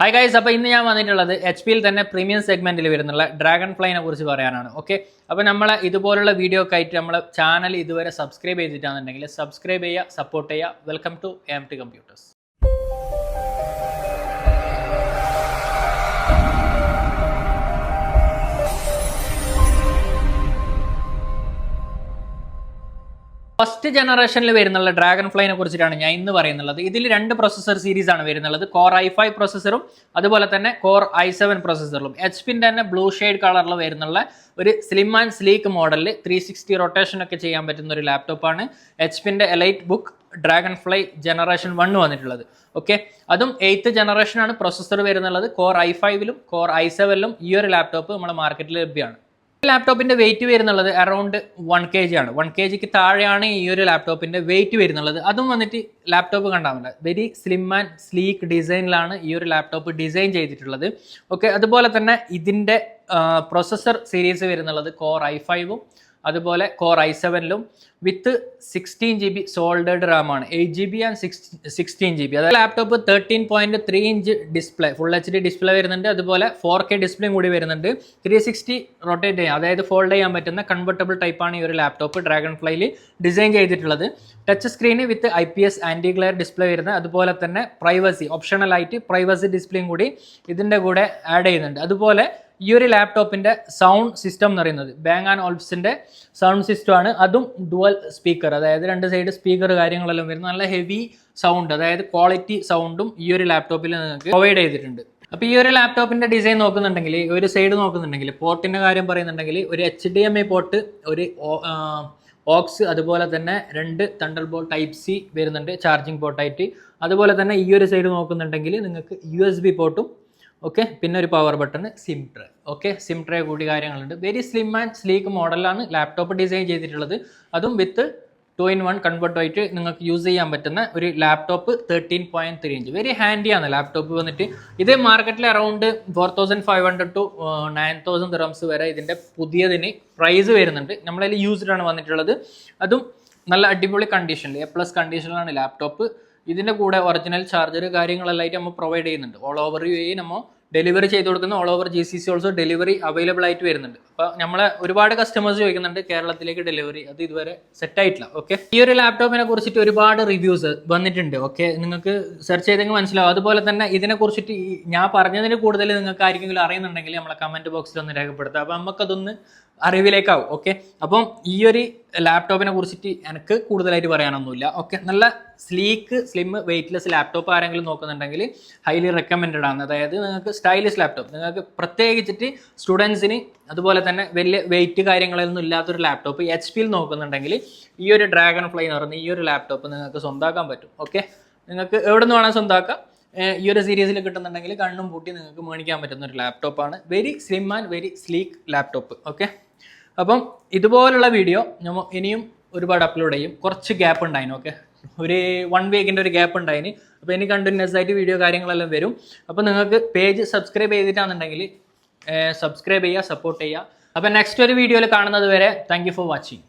Hi guys, അപ്പോൾ ഇന്ന് ഞാൻ വന്നിട്ടുള്ളത് എച്ച് പിയിൽ തന്നെ പ്രീമിയം സെഗ്മെന്റിൽ വരുന്നുള്ള ഡ്രാഗൺ ഫ്ലൈനെ കുറിച്ച് പറയാനാണ്. ഓക്കെ, അപ്പോൾ നമ്മൾ ഇതുപോലുള്ള വീഡിയോ ഒക്കെ ആയിട്ട് നമ്മളെ ചാനൽ ഇതുവരെ സബ്സ്ക്രൈബ് ചെയ്തിട്ടാണെന്നുണ്ടെങ്കിൽ സബ്സ്ക്രൈബ് ചെയ്യുക, സപ്പോർട്ട് ചെയ്യുക. Welcome to AMT computers. First ജനറേഷനിൽ വരുന്നുള്ള ഡ്രാഗൺ ഫ്ലൈനെ കുറിച്ചിട്ടാണ് ഞാൻ ഇന്ന് പറയുന്നത്. ഇതിൽ രണ്ട് പ്രൊസസ്സർ സീരീസ് ആണ് വരുന്നത്. കോർ i5 പ്രൊസസ്സറും അതുപോലെ തന്നെ കോർ i7 പ്രൊസസ്സറും. എച്ച് പിന്റെ തന്നെ ബ്ലൂ ഷെയ്ഡ് കളറിൽ വരുന്നുള്ള ഒരു സ്ലിം ആൻഡ് സ്ലീക്ക് മോഡലിൽ 360 റൊട്ടേഷൻ ഒക്കെ ചെയ്യാൻ പറ്റുന്ന ഒരു ലാപ്ടോപ്പാണ് എച്ച് പിന്റെ elite book dragon fly generation 1 വന്നിട്ടുള്ളത്. ഓക്കെ, അതും 8th ജനറേഷൻ ആണ് പ്രൊസസ്സർ വരുന്നുള്ളത്. കോർ i5ലും കോർ i7ലും ഈ ഒരു ലാപ്ടോപ്പ് നമ്മുടെ മാർക്കറ്റിൽ ലഭ്യമാണ്. ലാപ്ടോപ്പിന്റെ വെയിറ്റ് വരുന്നുള്ളത് അറൌണ്ട് 1 kg ആണ്. 1 kgക്ക് താഴെയാണ് ഈ ഒരു ലാപ്ടോപ്പിന്റെ വെയിറ്റ് വരുന്നുള്ളത്. അതും വന്നിട്ട് ലാപ്ടോപ്പ് കണ്ടാവില്ല, വെരി സ്ലിം ആൻഡ് സ്ലീക്ക് ഡിസൈനിലാണ് ഈ ഒരു ലാപ്ടോപ്പ് ഡിസൈൻ ചെയ്തിട്ടുള്ളത്. ഓക്കെ, അതുപോലെ തന്നെ ഇതിന്റെ പ്രൊസസ്സർ സീരീസ് വരുന്നുള്ളത് കോർ i5ഉം അതുപോലെ കോർ i7ലും വിത്ത് 16GB സോൾഡേഡ് റാം ആണ്. 8GB and 16GB. അതായത് laptop 13.3 inch display, full HD display വരുന്നുണ്ട്. അതുപോലെ 4K ഡിസ്പ്ലേയും കൂടി വരുന്നുണ്ട്. 360 റൊട്ടേറ്റ് ചെയ്യാൻ, അതായത് ഫോൾഡ് ചെയ്യാൻ പറ്റുന്ന കൺവെർട്ടബിൾ ടൈപ്പാണ് ഈ ഒരു ലാപ്ടോപ്പ് ഡ്രാഗൺ ഫ്ലൈയിൽ ഡിസൈൻ ചെയ്തിട്ടുള്ളത്. ടച്ച് സ്ക്രീന് വിത്ത് IPS ആൻറ്റി ഗ്ലെയർ ഡിസ്പ്ലേ വരുന്നത്. അതുപോലെ തന്നെ പ്രൈവസി ഓപ്ഷണലായിട്ട് പ്രൈവസി ഡിസ്പ്ലേയും കൂടി ഇതിൻ്റെ കൂടെ ആഡ് ചെയ്യുന്നുണ്ട്. അതുപോലെ ഈ ഒരു ലാപ്ടോപ്പിന്റെ സൗണ്ട് സിസ്റ്റം എന്ന് പറയുന്നത് ബാങ് ആൻഡ് ഓൾപ്സിന്റെ സൗണ്ട് സിസ്റ്റം ആണ്. അതും ഡുവൽ സ്പീക്കർ, അതായത് രണ്ട് സൈഡ് സ്പീക്കർ കാര്യങ്ങളെല്ലാം വരുന്ന നല്ല ഹെവി സൗണ്ട്, അതായത് ക്വാളിറ്റി സൗണ്ടും ഈ ഒരു ലാപ്ടോപ്പിൽ നിങ്ങൾക്ക് പ്രൊവൈഡ് ചെയ്തിട്ടുണ്ട്. അപ്പോൾ ഈ ഒരു ലാപ്ടോപ്പിന്റെ ഡിസൈൻ നോക്കുന്നുണ്ടെങ്കിൽ, ഒരു സൈഡ് നോക്കുന്നുണ്ടെങ്കിൽ, പോർട്ടിന്റെ കാര്യം പറയുന്നുണ്ടെങ്കിൽ ഒരു HDMI പോർട്ട്, ഒരു ഓക്സ്, അതുപോലെ തന്നെ 2 തണ്ടർബോൾട്ട് ടൈപ്പ് C വരുന്നുണ്ട് ചാർജിങ് പോർട്ടായിട്ട്. അതുപോലെ തന്നെ ഈ ഒരു സൈഡ് നോക്കുന്നുണ്ടെങ്കിൽ നിങ്ങൾക്ക് USB പോർട്ടും ഓക്കെ, പിന്നെ ഒരു power button, sim tray. Okay, sim tray കൂടി കാര്യങ്ങളുണ്ട്. വെരി സ്ലിം ആൻഡ് സ്ലീക്ക് മോഡലാണ് ലാപ്ടോപ്പ് ഡിസൈൻ ചെയ്തിട്ടുള്ളത്. അതും വിത്ത് 2-in-1 കൺവെർട്ടായിട്ട് നിങ്ങൾക്ക് യൂസ് ചെയ്യാൻ പറ്റുന്ന ഒരു ലാപ്ടോപ്പ്. 13.3 ഇഞ്ച്, വെരി ഹാൻഡിയാണ് ലാപ്ടോപ്പ് വന്നിട്ട്. ഇത് മാർക്കറ്റിൽ അറൗണ്ട് 4500 to 9000 dirhams വരെ ഇതിൻ്റെ പുതിയതിന് പ്രൈസ് വരുന്നുണ്ട്. നമ്മളതിൽ യൂസ്ഡ് ആണ് വന്നിട്ടുള്ളത്. അതും നല്ല അടിപൊളി കണ്ടീഷനിൽ, A+ കണ്ടീഷനിലാണ് ലാപ്ടോപ്പ്. ഇതിൻ്റെ കൂടെ ഒറിജിനൽ ചാർജർ കാര്യങ്ങളെല്ലായിട്ട് നമ്മൾ പ്രൊവൈഡ് ചെയ്യുന്നുണ്ട്. ഓൾ ഓവർ UAE നമ്മൾ ഡെലിവറി ചെയ്ത് കൊടുക്കുന്ന, all over GCC also delivery available ആയിട്ട് വരുന്നുണ്ട്. അപ്പോൾ നമ്മളെ ഒരുപാട് കസ്റ്റമേഴ്സ് ചോദിക്കുന്നുണ്ട് കേരളത്തിലേക്ക് ഡെലിവറി, അത് ഇതുവരെ സെറ്റ് ആയിട്ടില്ല. ഓക്കെ, ഈ ഒരു ലാപ്ടോപ്പിനെ കുറിച്ചിട്ട് ഒരുപാട് റിവ്യൂസ് വന്നിട്ടുണ്ട്. ഓക്കെ, നിങ്ങൾക്ക് സെർച്ച് ചെയ്തെങ്കിൽ മനസ്സിലാവും. അതുപോലെ തന്നെ ഇതിനെ കുറിച്ചിട്ട് ഞാൻ പറഞ്ഞതിന് കൂടുതൽ നിങ്ങൾക്ക് ആർക്കെങ്കിലും അറിയുന്നുണ്ടെങ്കിൽ നമ്മളെ കമൻറ്റ് ബോക്സിൽ ഒന്ന് രേഖപ്പെടുത്തുക. അപ്പോൾ നമുക്കതൊന്ന് അറിവിലേക്കാവും. ഓക്കെ, അപ്പം ഈ ഒരു ലാപ്ടോപ്പിനെ കുറിച്ചിട്ട് എനിക്ക് കൂടുതലായിട്ട് പറയാനൊന്നുമില്ല. ഓക്കെ, നല്ല സ്ലീക്ക് സ്ലിം വെയ്റ്റ്ലെസ് ലാപ്ടോപ്പ് ആരെങ്കിലും നോക്കുന്നുണ്ടെങ്കിൽ ഹൈലി റെക്കമെൻഡഡ് ആണ്. അതായത് നിങ്ങൾക്ക് സ്റ്റൈലിഷ് ലാപ്ടോപ്പ്, നിങ്ങൾക്ക് പ്രത്യേകിച്ചിട്ട് സ്റ്റുഡൻസിന് അതുപോലെ തന്നെ വലിയ വെയിറ്റ് കാര്യങ്ങളൊന്നും ഇല്ലാത്തൊരു ലാപ്ടോപ്പ് എച്ച് പിയിൽ നോക്കുന്നുണ്ടെങ്കിൽ ഈ ഒരു ഡ്രാഗൺ ഫ്ലൈ എന്ന് പറയുന്ന ഈ ഒരു ലാപ്ടോപ്പ് നിങ്ങൾക്ക് സ്വന്തമാക്കാൻ പറ്റും. ഓക്കെ, നിങ്ങൾക്ക് എവിടെ നിന്ന് വേണം സ്വന്തമാക്കാം. ഈ ഒരു സീരീസിൽ കിട്ടുന്നുണ്ടെങ്കിൽ കണ്ണും പൂട്ടി നിങ്ങൾക്ക് മേടിക്കാൻ പറ്റുന്ന ഒരു ലാപ്ടോപ്പാണ്. Very slim and very sleek laptop. Okay, അപ്പം ഇതുപോലുള്ള വീഡിയോ നമ്മൾ ഇനിയും ഒരുപാട് അപ്ലോഡ് ചെയ്യും. കുറച്ച് ഗ്യാപ്പ് ഉണ്ടായിന്. ഓക്കെ, ഒരു 1 വീക്കിൻ്റെ ഒരു ഗ്യാപ്പ് ഉണ്ടായിന്. അപ്പോൾ ഇനി കണ്ടിന്യൂസ് ആയിട്ട് വീഡിയോ കാര്യങ്ങളെല്ലാം വരും. അപ്പോൾ നിങ്ങൾക്ക് പേജ് സബ്സ്ക്രൈബ് ചെയ്തിട്ടാണെന്നുണ്ടെങ്കിൽ സബ്സ്ക്രൈബ് ചെയ്യുക, സപ്പോർട്ട് ചെയ്യുക. അപ്പോൾ നെക്സ്റ്റ് ഒരു വീഡിയോയിൽ കാണുന്നത് വരെ താങ്ക് യു ഫോർ വാച്ചിങ്.